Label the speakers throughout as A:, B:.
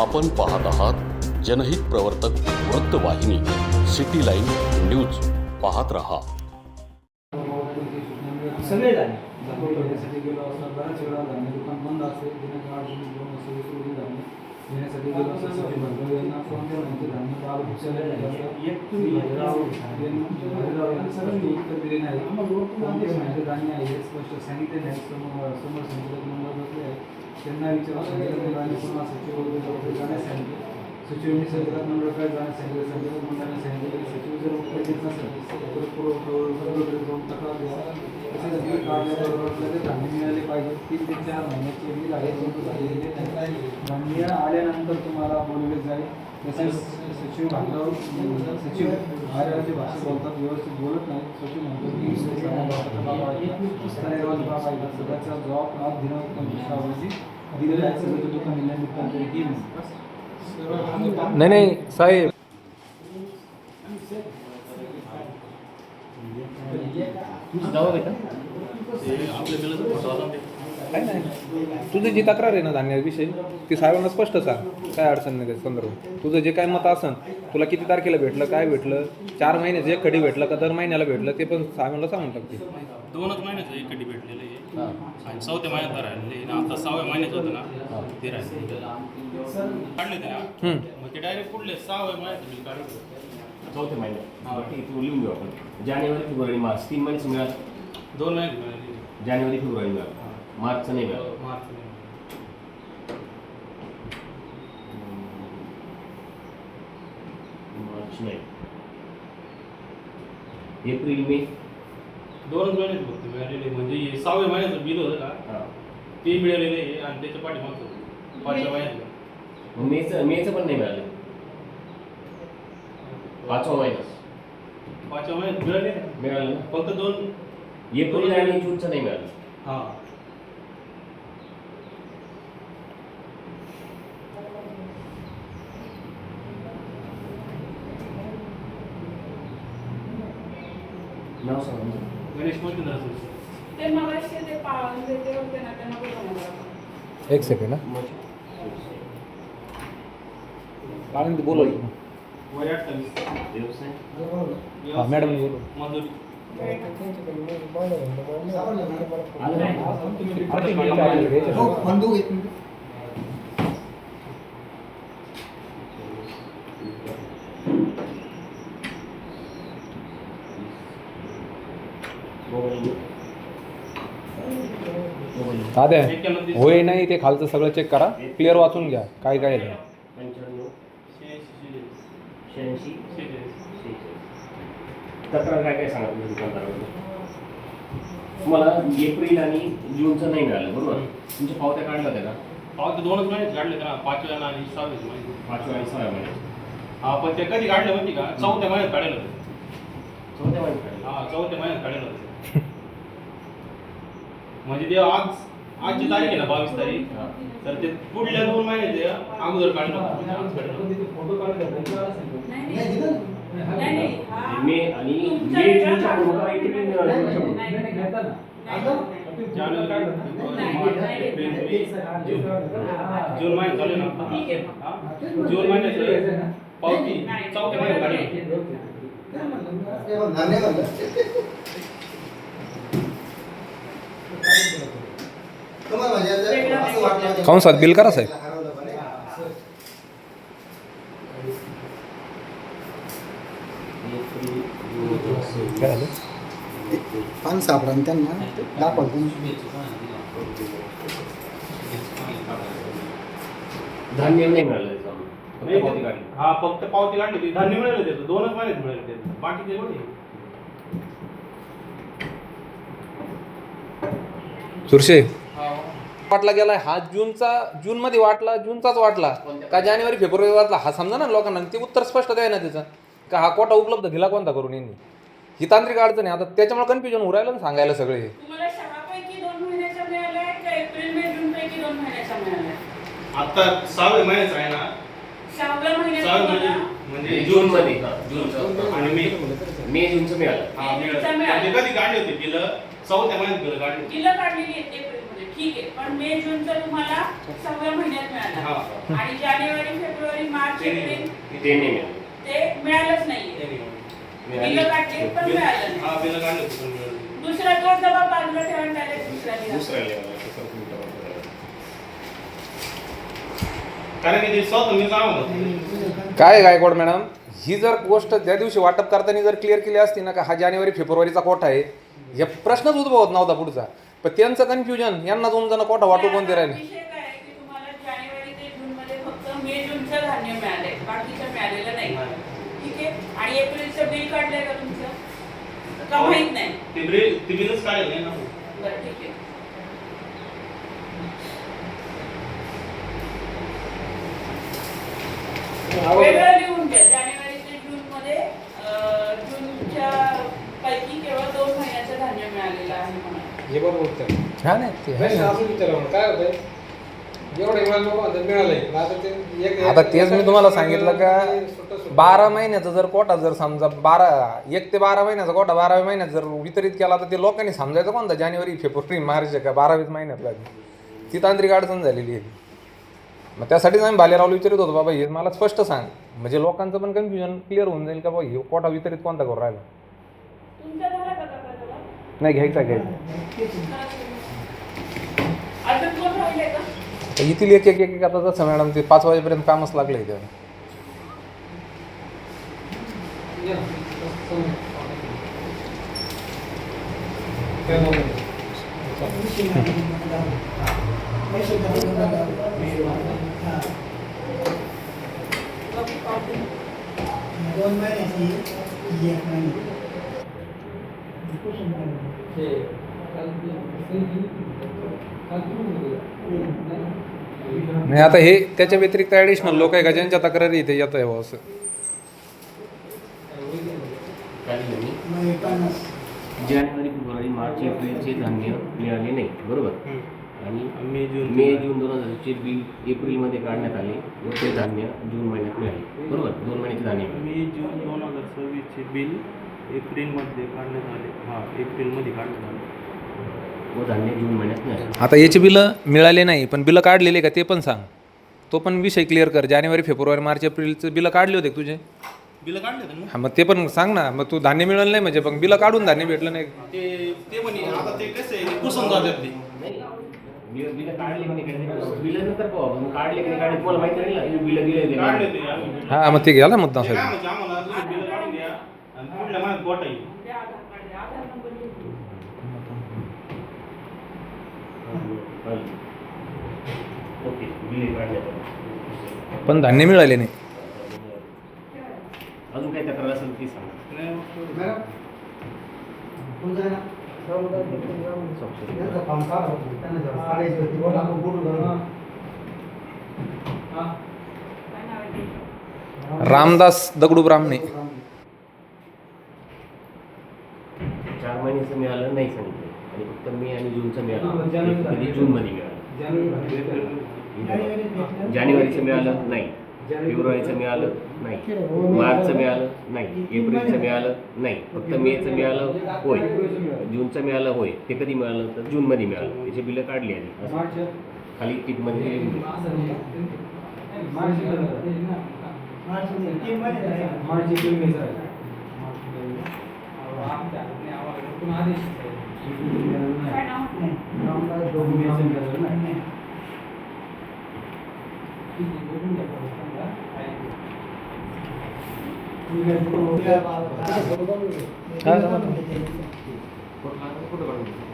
A: आपण पाहत आहात जनहित प्रवर्तक वृत्तवाहिनी सिटी लाईन न्यूज. पाहत रहा.
B: सगळे झाले दाखवून घेण्यासाठी गेलो असता बऱ्याच वेळा धान्य दुकान बंद असते दिनांक 8 जून 2024 धान्य घेण्यासाठी गेलो असता सचिव भरगव यांना फोन केला म्हणजे धान्य बाबा दुसऱ्या एक तुम्ही भैरव यांना सगळ्यांनी उत्तर दिले नाही म्हणजे धान्य आहे हे स्पष्ट सांगितले नाही. समोर संचालक मंडळ बसले आहे त्यांना विचारून सांगितलं आणि पुन्हा सचिव वगैरे जाण्यास सांगितले. सचिवांनी संचालक मंडळाकडे जाण्यास सांगितलं. संचालक मंडळाने सांगितलं की सचिव जर उत्तर देत नसेल तर सगळीकडे जाऊन तक्रार द्या. तसेच धान्य मिळाले पाहिजे. 3 ते 4 महिन्याचे बिल आहे झालेले नाही. धान्य आल्यानंतर तुम्हाला बोलले जाईल. तसेच सचिव सचिव बाहेरची भाषा बोलतात व्यवस्थित बोलत नाही. सचिव म्हणतो की सगळ्याचा जबाब आज दिनांक 25 रोजी दिलेला आहे. सगळं दुकान निलंबित केली
C: नाही साहेब काय नाही तुझी जी तक्रार आहे ना धान्याविषयी ती साहेबांना स्पष्ट सांग. काय अडचण नाही त्याच्या संदर्भात. तुझं जे काय मत असेल तुला किती तारखेला भेटलं काय भेटलं 4 महिन्याचं एक कडी भेटलं का दर महिन्याला भेटलं ते पण साहेबांना सांगून टाकते.
D: 2च महिन्याचं एक कधी भेटलेलं आहे आणि 4थ्या महिन्यात राहिले आणि आता 6व्या महिन्याचं होतं ना ते राहिले काढले ते ना मग ते डायरेक्ट कुठले 6व्या महिन्याचं बिल काढलं
E: 4थ्या महिन्यात तू लिहून घेऊ आपण. जानेवारी फेब्रुवारी मार्च 3 महिन्याचं मिळालं.
D: 2 महिने मिळाले.
E: जानेवारी फेब्रुवारी मिळालं. मार्चचं नाही मिळालं.
D: मार्च
E: मार्च नाही. एप्रिल मे
D: 2च महिन्यात फक्त मिळालेले म्हणजे 6व्या महिन्याचं बिल होतं का ते मिळालेलं आहे आणि त्याच्या पाठीमागचं 5व्या महिन्यात
E: मेचं पण नाही मिळालं. 5वा महिना
D: 5व्या महिन्यात मिळाले
E: मिळालं.
D: फक्त 2
E: एप्रिल आणि जूनचं नाही मिळालं.
D: हां
E: नाव सांगा.
D: गणेश मोठे
F: ते मगाशी ते पाळून देते होते ना त्यांना बोलवलं.
C: एक सेकंड ना कारण बोलू
D: वय 28
E: व्यवसाय
C: हां मॅडम बोलू.
D: मजुरी
C: दादा होय नाही ते खालचं सगळं चेक करा क्लिअर वाचून घ्या काय काय आहे.
E: 95 86
D: 86
E: तक्रार काय सांगा तुम्ही दुकानदाराबद्दल. तुम्हाला एप्रिल आणि जूनचं नाही मिळालं बरोबर. तुमच्या पावत्या काढल्या होत्या का?
D: पावते 2च महिन्यात काढले ना 5व्या आणि 6व्या महिन्यात.
E: 5व्या आणि 6व्या महिन्यात.
D: हा पण ते कधी काढले माहिती का 4थ्या महिन्यात काढलं होतं.
E: 4थ्या महिन्यात काढलं.
D: हा 4थ्या महिन्यात काढलं होतं. म्हणजे ते आजची तारीख आहे ना 22 तारीख तर ते पुढल्या 2 महिन्याचे अगोदर काढलं होतं.
B: फोटो काढले
F: नाही
E: मे आणि मे जूनच्या पूर्व एप्रिल
D: जानेवारी जून महिन्यात चालू ना जून महिन्यात पावती 4थ्या महिन्यात काढली.
C: कंसात बिल करा साहेब. काय झालं
G: पान सापडा त्यांना दाखवतो.
E: धान्य नाही मिळालं.
D: नाही, हा फक्त पावती काढली ती धान्य मिळालं त्याचं 2च महिन्यात मिळालं त्याचं बाकीचे एवढे
C: सुरशे वाटला गेलाय हा जून मध्ये वाटला जूनचाच वाटला का जानेवारी फेब्रुवारी वाटला हा समजा ना लोकांना. ते उत्तर स्पष्ट द्याय ना त्याचं का हा कोटा उपलब्ध दिला कोणता करून यांनी. ही तांत्रिक अडचण आहे आता त्याच्यामुळे कन्फ्युजन उरायला ना सांगायला सगळे हे.
F: तुम्हाला 6पैकी 2 महिन्याच्या मिळाल्या का एप्रिल मे जून पैकी 2 महिन्याच्या मिळाल्या.
D: आता 6व्या महिन्याचं आहे ना
F: 6व्या महिन्यात
D: म्हणजे
E: जून मध्ये
D: आणि
E: मे जूनचं मिळालं.
D: हा मिळालं. म्हणजे कधी काढले होते बिल 4थ्या महिन्यात बिल काढले.
F: किलो काढलेली आहेत एप्रिलमध्ये. ठीक आहे, पण मे जूनचं तुम्हाला 6व्या महिन्यात मिळालं आणि जानेवारी फेब्रुवारी मार्च एप्रिल
E: ते नाही मिळालं.
F: ते मिळालंच नाहीये. बिलं काढली पण मिळालं नाही.
D: हा बिलं काढले होते पण मिळालं नाही.
F: दुसरा तो डबा बाजूला ठेवून डायरेक्ट दुसऱ्या दिला.
E: दुसऱ्या लेवलला तसं उलटं वाटतं.
D: कारण की ते स्वतः मी सांगतो
C: काय गायकवाड मॅडम, ही जर गोष्ट त्या दिवशी वाटप करताना जर क्लिअर केली असती ना, का हा जानेवारी फेब्रुवारीचा कोटा आहे, हे प्रश्नच उद्भवत नव्हता पुढचा. पण त्यांचं कन्फ्युजन, यांना दोन जण कोटा वाटू कोणते राहिले.
F: विषय काय आहे की तुम्हाला जानेवारी ते जून मध्ये फक्त मे जूनचं धान्य मिळालंय, बाकीचं मिळालेलं नाही. ठीक आहे, आणि एप्रिलचं बिल काढलंय का तुमचं का माहित नाही?
D: ते बिलच काढले नाही ना.
F: बरं ठीक आहे. वेगळं लिहून घ्या. जानेवारी ते जून मध्ये जूनच्या पैकी केवळ 2 महिन्याचं धान्य मिळालेलं आहे म्हणून.
B: हे बरोबर उत्तर.
C: छान आहे ते,
B: प्रश्न असं विचारा म्हणून काय होतंय, एवढे वेळा लोक म्हणतात मिळालंय, पण आता ते
C: आता तेच मी तुम्हाला सांगितलं का 12 महिन्याचा जर कोटा जर समजा 1 ते 12 महिन्याचा कोटा 12व्या महिन्यात जर वितरित केला तर ते लोकांनी समजायचं कोणता जानेवारी फेब्रुवारी मार्च का 12व्याच महिन्यात लागली. ती तांत्रिक अडचण झालेली आहे. मग त्यासाठीच आम्ही भालेरावला विचारित होतो, बाबा हे मला स्पष्ट सांग, म्हणजे लोकांचं पण कन्फ्युजन क्लिअर होऊन जाईल का बाबा हे कोटा वितरित कोणता करून राहिला.
F: तुमचा झाला का तक्रार?
C: नाही घ्यायचा
F: अजून कोण राहिले का?
C: येथील एक आता जसं मॅडम ते 5 वाजेपर्यंत कामच लागलं आहे त्याला. नाही आता हे त्याच्या व्यतिरिक्त ॲडिशनल लोक आहे का ज्यांच्या तक्रारी इथे येत आहे असं.
E: काढलं मी. जानेवारी फेब्रुवारी मार्च एप्रिलचे धान्य मिळाले नाही, बरोबर. आणि मे जून 2020चे बिल एप्रिलमध्ये काढण्यात आले व ते धान्य जून महिन्यात मिळाले, बरोबर. 2 महिन्याचे धान्य मिळाले.
D: मे जून 2026चे बिल एप्रिलमध्ये काढण्यात आले. हा एप्रिलमध्ये काढण्यात आले
E: व धान्य जून महिन्यात मिळाले.
C: आता याची बिलं मिळाले नाही पण बिलं काढलेले का ते पण सांग. तो पण विषय क्लिअर कर. जानेवारी फेब्रुवारी मार्च एप्रिलचे बिलं काढले होते का तुझे?
D: बिलं काढले होते ना.
C: हां मग ते पण सांग ना. मग तू धान्य मिळालं नाही म्हणजे मग बिलं काढून धान्य भेटलं नाही.
D: ते म्हणे आता ते कसं आहे पुसून जातात ते.
E: बिलं काढले की नाही, बिलं नंतर पाहू आपण. काढले की नाही काढले तुम्हाला माहिती नाही ना, बिलं दिले
D: काढले ते आम्ही.
C: हां मग ते गेला मुद्दा
D: ते काय
C: साहेब.
D: म्हणजे आम्हाला तुम्ही बिलं काढून द्या आणि पुढल्या महिन्यात गोटा येईल.
F: द्या आधार कार्ड द्या. आधार नंबर लिहून.
E: ओके, बिले काढण्यात आले.
C: पण धान्य मिळाले नाही.
E: अजून काही तक्रार असेल ती सांगा.
B: मॅडम कोण जाणार? त्यांचा फॉर्म काढा होता. त्यांना जरा काढायची होती. बोला आपण बोलू जरा. हां.
F: काय नाव आहे ते?
C: रामदास दगडू ब्राह्मणे.
E: 4 महिन्याचं मिळालं नाही सांगितलं आणि फक्त मे आणि जूनचं
B: हां,
E: मिळालं.
B: जानेवारी.
E: कधी जूनमध्ये मिळालं. जानेवारीचं मिळालं नाही, फेब्रुवारीचं मिळालं नाही, मार्चचं मिळालं नाही, एप्रिलचं मिळालं नाही, फक्त मेचं मिळालं होय, जूनचं मिळालं होय. ते कधी मिळालं तर जूनमध्ये मिळालं. त्याची बिलं काढली आली असं
B: मार्च
E: खाली टिकमध्ये लिहून घे.
B: मार्च एप्रिल मे आहे.
F: काय नाव?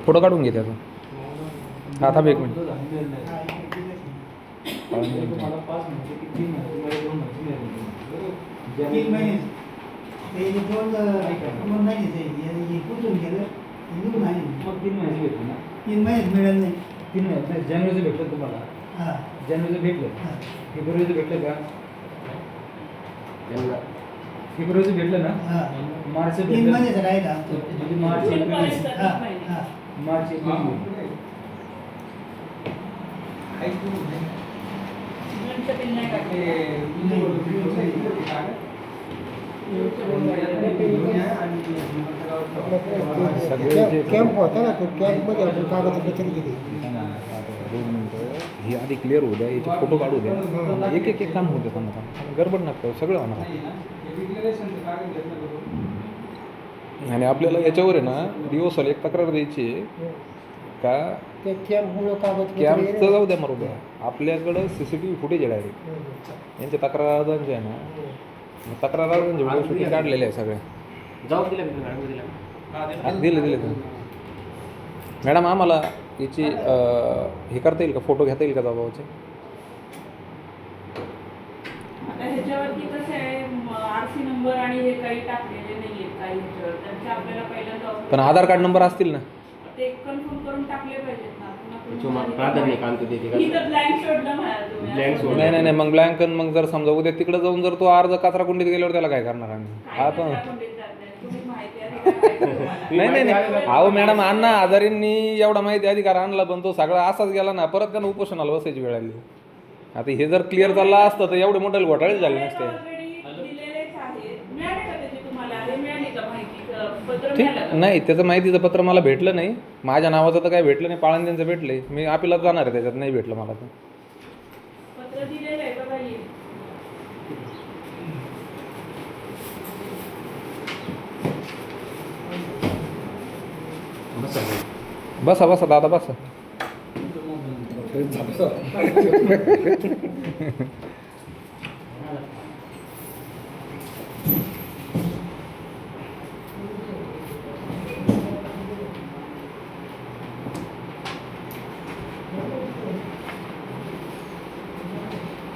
C: फोटो काढून घे त्याचा. हा थांब 1 मिनिट.
B: तुम्हाला 5 म्हणजे की 3 महिने 2 महिने
H: 3 महिने ते दोन महिने हे पुसून गेलं निघून आले.
B: मग 3 महिने भेटले ना.
H: 3 महिने मिळालं नाही.
B: 3 महिने नाही. जानेवारीचं भेटलं तुम्हाला.
H: हां
B: जानेवारीचं भेटलं.
H: हां
B: फेब्रुवारीचं भेटलं का?
E: त्यांना
B: फेब्रुवारीचं भेटलं ना.
H: हां
B: मार्च
H: 3 महिन्याचं राहिला.
B: म्हणजे मार्च
F: जून
B: एप्रिल
F: पर्यंत
B: मे.
F: 3 महिने.
H: हां
B: मार्च एप्रिल मे.
F: जूनचं बिल नाही काढलं.
B: आणि
H: आपल्याकडे कॅम्प होता ना तो कॅम्पमध्ये आपण कागदपत्र दिली.
C: दोन मिनटं ही आधी क्लिअर होऊ द्या, याचे फोटो काढू द्या, एक एक एक काम होऊ द्या त्यांना, गडबड नका सगळं होणार. आणि आपल्याला याच्यावर आहे ना दिवसाला एक तक्रार द्यायची आहे का
H: त्या कॅम्पमुळं कागदपत्र
C: कॅम्पचं जाऊ द्या मरू द्या, आपल्याकडं CCTV फुटेज आहे डायरेक्ट यांच्या तक्रारांचे आहे ना, तक्रारांचे व्हिडिओ शूटिंग काढलेले आहे सगळ्या.
E: जाऊन दिला मी मॅडम दिला
C: दिले मॅडम आम्हाला याची हे करता येईल का, फोटो घेता येईल का जाबाचे?
F: आता ह्याच्यावरती कसं आहे RC नंबर आणि हे काही टाकलेले नाही आहेत काही ह्याच्यावर, त्यांचे आपल्याला पहिल्यांदा
C: पण आधार कार्ड नंबर असतील ना,
F: ते कन्फर्म करून टाकले पाहिजेत ना.
E: प्राधान्य काम ते
F: ही तर ब्लँक सोडलं म्हणाल तुम्ही.
E: Blank सोडलं.
C: नाही नाही मग ब्लँक मग जर समजा उद्या तिकडे जाऊन जर तो अर्ज कचरा कुंडीत गेल्यावर त्याला काय करणार आम्ही?
F: काय
C: पण
F: कचरा कुंडीत जात नाही. तुम्ही माहिती आहे का काय तुम्हाला?
C: नाही अहो मॅडम अण्णा आजारींनी एवढा माहिती अधिकार आणला पण तो सगळा असाच गेला ना, परत त्यांना उपोषणाला बसायची वेळ आली. आता हे जर क्लिअर चालला असतं तर एवढे मोठे घोटाळे झाले नसते.
F: Already दिलेलेच आहे. मिळाले का त्याची तुम्हाला? हे मिळाली का माहिती? पत्र
C: ठीक
F: मिळालं का?
C: नाही, त्याचं माहितीचं पत्र मला भेटलं नाही, माझ्या नावाचं तर काही भेटलं नाही, पाळंद्यांचं भेटलंय, मी अपिलात जाणार आहे, त्याच्यात नाही भेटलं मला. तर
F: पत्र दिलेलं आहे बघा हे.
C: बसा बसा दादा बसा.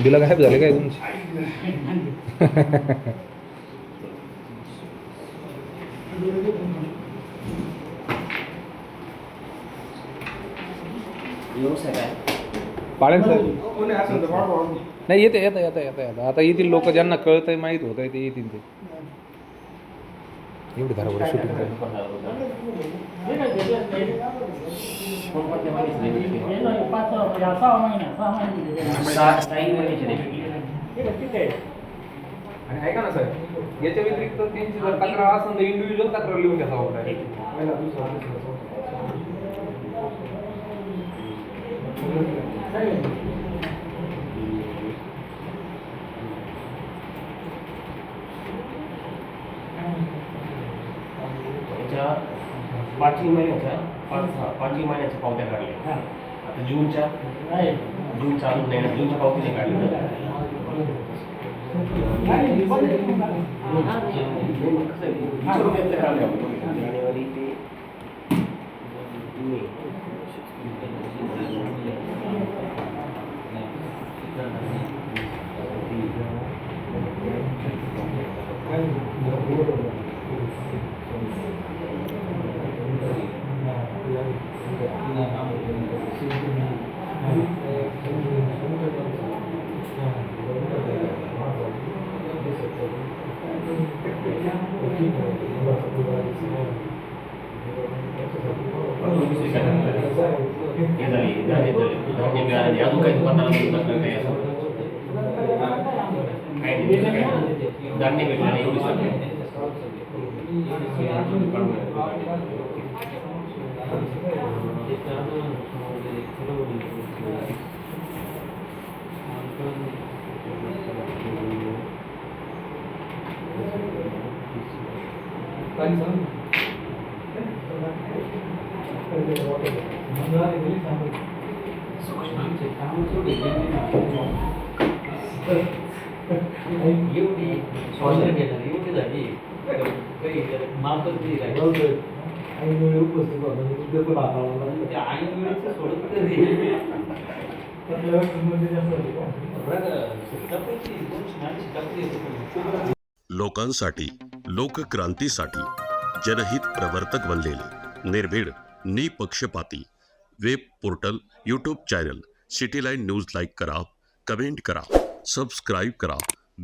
C: बिला गायब झाले काय तुमची?
E: व्यवसाय काय
C: पाळेल सर नाही येते येतं येतं येतं येतं आता येतील लोक ज्यांना कळतंय माहीत होत आहे ते येतील. ते एवढी धारावर शूटिंग आणि ऐका ना सर, याच्या व्यतिरिक्त त्यांची जर तक्रार असेल तर इंडिव्हिज्युअल तक्रार लिहून घ्या जावं
E: पाचवी महिन्याच्या पावत्या काढल्या. आता जून चालू नाही ना, जूनच्या पावती नाही काढली. जानेवारी ते मे. धान्य मिळाले अजून काही धान्य भेटलं नाही एवढी
A: लोकांसाठी लोकक्रांतीसाठी जनहित प्रवर्तक बनलेले निर्भीड निपक्षपाती web portal YouTube channel city line news like करा, कमेंट करा, सबस्क्राईब करा,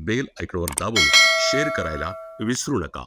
A: बेल आयकॉनवर दाबून शेअर करायला विसरू नका.